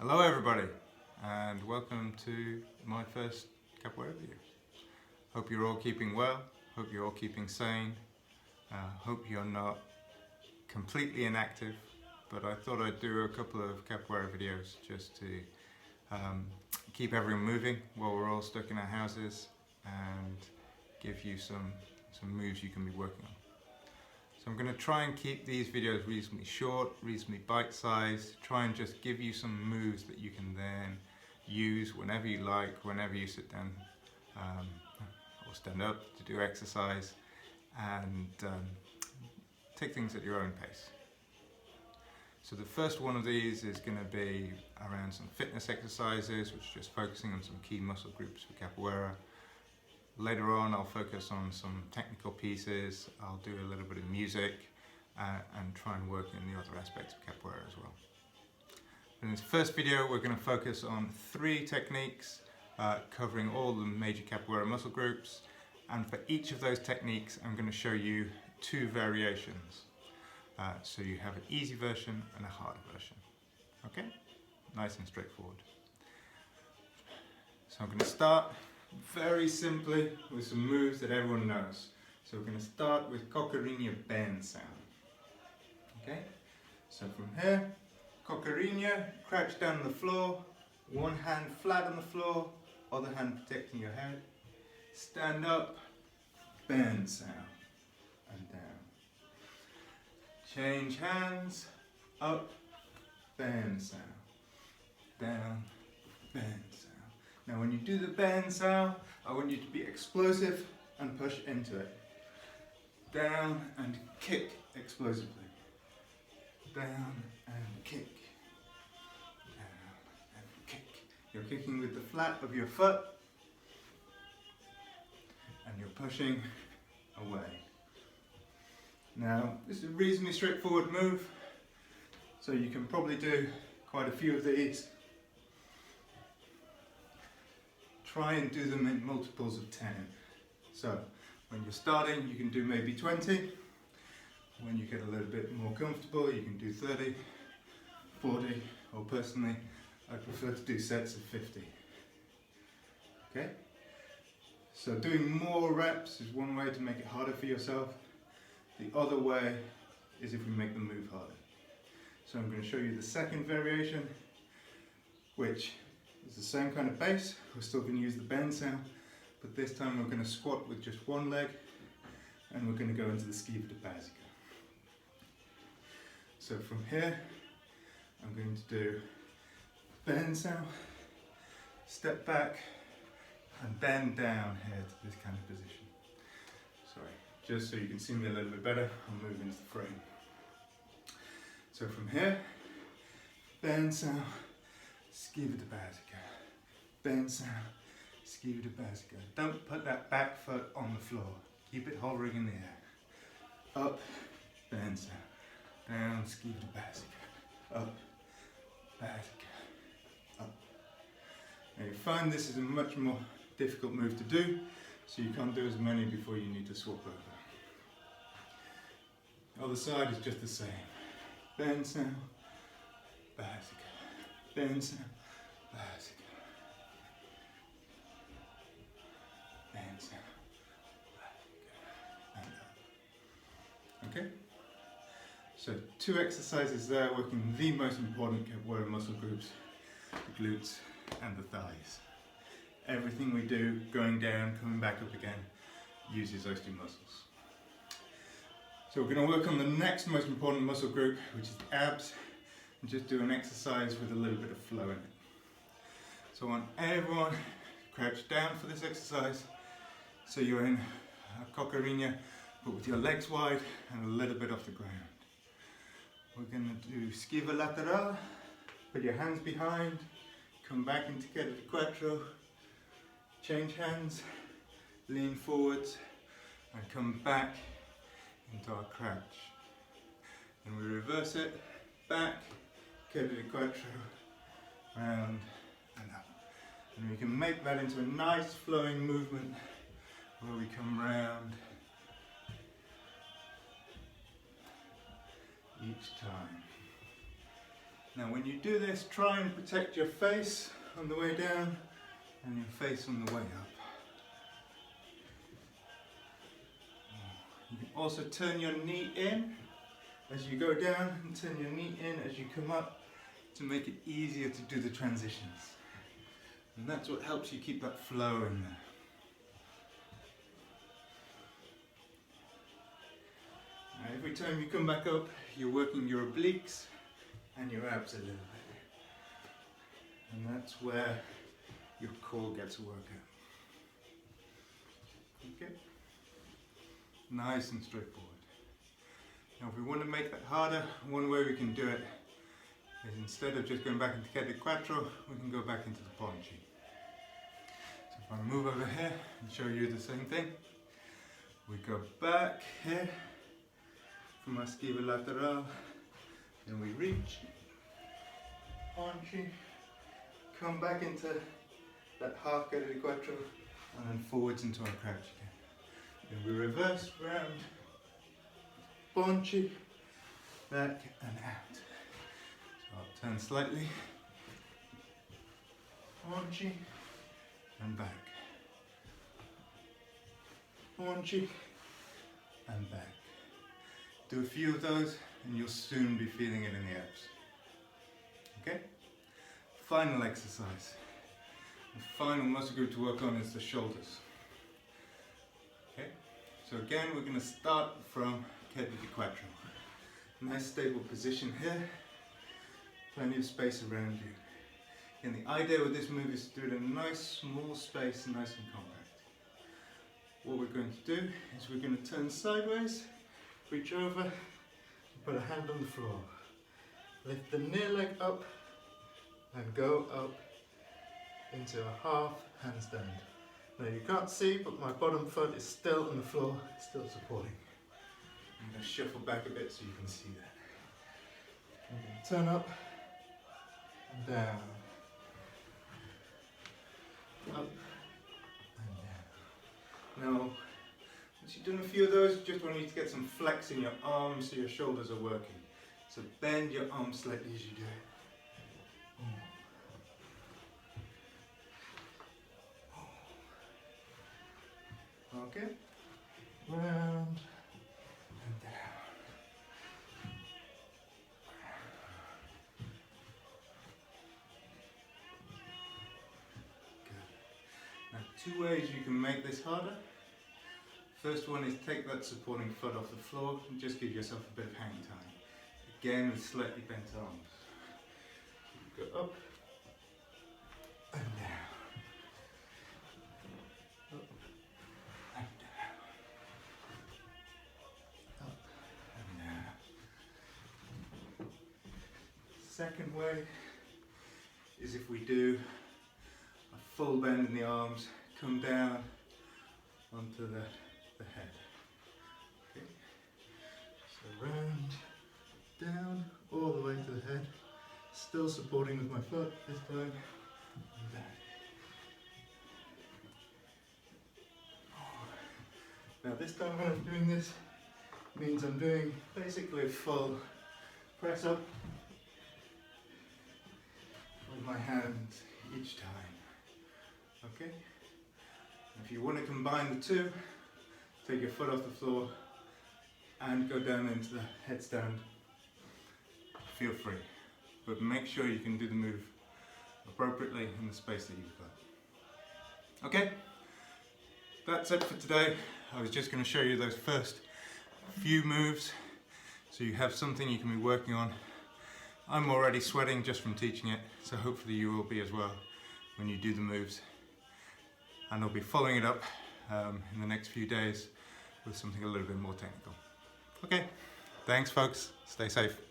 Hello everybody and welcome to my first Capoeira video. Hope you're all keeping well, hope you're all keeping sane, hope you're not completely inactive, but I thought I'd do a couple of Capoeira videos just to keep everyone moving while we're all stuck in our houses and give you some moves you can be working on. So I'm going to try and keep these videos reasonably short, reasonably bite-sized, try and just give you some moves that you can then use whenever you like, whenever you sit down or stand up to do exercise, and take things at your own pace. So the first one of these is going to be around some fitness exercises, which is just focusing on some key muscle groups for Capoeira. Later on I'll focus on some technical pieces, I'll do a little bit of music and try and work in the other aspects of Capoeira as well. In this first video we're going to focus on 3 techniques covering all the major Capoeira muscle groups, and for each of those techniques I'm going to show you 2 variations. So you have an easy version and a harder version. Okay? Nice and straightforward. So I'm going to start very simply with some moves that everyone knows. So we're going to start with Capoeira bend sound. Okay? So from here, Capoeira, crouch down on the floor, one hand flat on the floor, other hand protecting your head. Stand up, bend sound, and down. Change hands, up, bend sound, down, bend sound. Now when you do the bend sound, I want you to be explosive and push into it. Down and kick explosively. Down and kick. Down and kick. You're kicking with the flat of your foot and you're pushing away. Now this is a reasonably straightforward move, so you can probably do quite a few of these. Try and do them in multiples of 10. So when you're starting you can do maybe 20. When you get a little bit more comfortable you can do 30, 40, or personally I prefer to do sets of 50. Okay? So doing more reps is one way to make it harder for yourself. The other way is if we make the move harder. So I'm going to show you the second variation, which is the same kind of base. We're still going to use the bend sound, but this time we're going to squat with just one leg and we're going to go into the Esquiva de Básica. So from here I'm going to do bend sound, step back and bend down here to this kind of position. Sorry, just so you can see me a little bit better, I'll move into the frame. So from here, bend sound, Esquiva de Básica, bend sound, Esquiva de Básica. Don't put that back foot on the floor, keep it hovering in the air. Up, bend sound, down, Esquiva de Básica, up, Básica, up. Now you find this is a much more difficult move to do, so you can't do as many before you need to swap over. Other side is just the same. Bend sound, Básica, bend sound, Básica, bend sound, Básica, and up. Okay? So 2 exercises there working the most important Capoeira muscle groups, the glutes and the thighs. Everything we do, going down, coming back up again, uses those 2 muscles. So we're going to work on the next most important muscle group, which is the abs, and just do an exercise with a little bit of flow in it. So I want everyone to crouch down for this exercise, so you're in a Capoeira, but with your legs wide and a little bit off the ground. We're going to do Esquiva lateral, put your hands behind, come back into queda de quattro, change hands, lean forwards and come back into our crouch. And we reverse it, back, queda de quattro, round and up. And we can make that into a nice flowing movement where we come round each time. Now when you do this, try and protect your face on the way down and your face on the way up. You can also turn your knee in as you go down and turn your knee in as you come up to make it easier to do the transitions. And that's what helps you keep that flow in there. Now every time you come back up, you're working your obliques and your abs a little bit. And that's where your core gets a workout. Okay? Nice and straightforward. Now if we want to make that harder, one way we can do it is instead of just going back into Capoeira Quattro, we can go back into the Ponchi. So if I move over here and show you the same thing, we go back here from our esquiva lateral, then we reach, Ponchi, come back into that half Capoeira Quattro, and then forwards into our crouch again. Then we reverse round, Ponchi, back and out. So I'll turn slightly, Ponchi, and back. Ponchi, and back. Do a few of those and you'll soon be feeling it in the abs. Okay? Final exercise. The final muscle group to work on is the shoulders. Okay? So again, we're going to start from Capoeira Quattro. Nice stable position here. Plenty of space around you. And the idea with this move is to do it in a nice small space, nice and compact. What we're going to do is we're going to turn sideways, reach over, and put a hand on the floor. Lift the near leg up and go up into a half handstand. Now you can't see, but my bottom foot is still on the floor, still supporting. I'm going to shuffle back a bit so you can see that. I'm going to turn up and down. Up and down. Now, once you've done a few of those, just want you to get some flex in your arms so your shoulders are working. So bend your arms slightly as you do it. Okay, round and down. Good. Now 2 ways you can make this harder. First one is take that supporting foot off the floor and just give yourself a bit of hang time. Again with slightly bent arms. Go up and down. Second way is if we do a full bend in the arms, come down onto the head. Okay. So round, down, all the way to the head, still supporting with my foot this time, and back. Now this time when I'm doing this, means I'm doing basically a full press up with my hands each time. Okay? If you want to combine the two, take your foot off the floor and go down into the headstand. Feel free, but make sure you can do the move appropriately in the space that you've got. Okay? That's it for today. I was just going to show you those first few moves so you have something you can be working on. I'm already sweating just from teaching it, so hopefully you will be as well when you do the moves. And I'll be following it up in the next few days with something a little bit more technical. Okay, thanks folks, stay safe.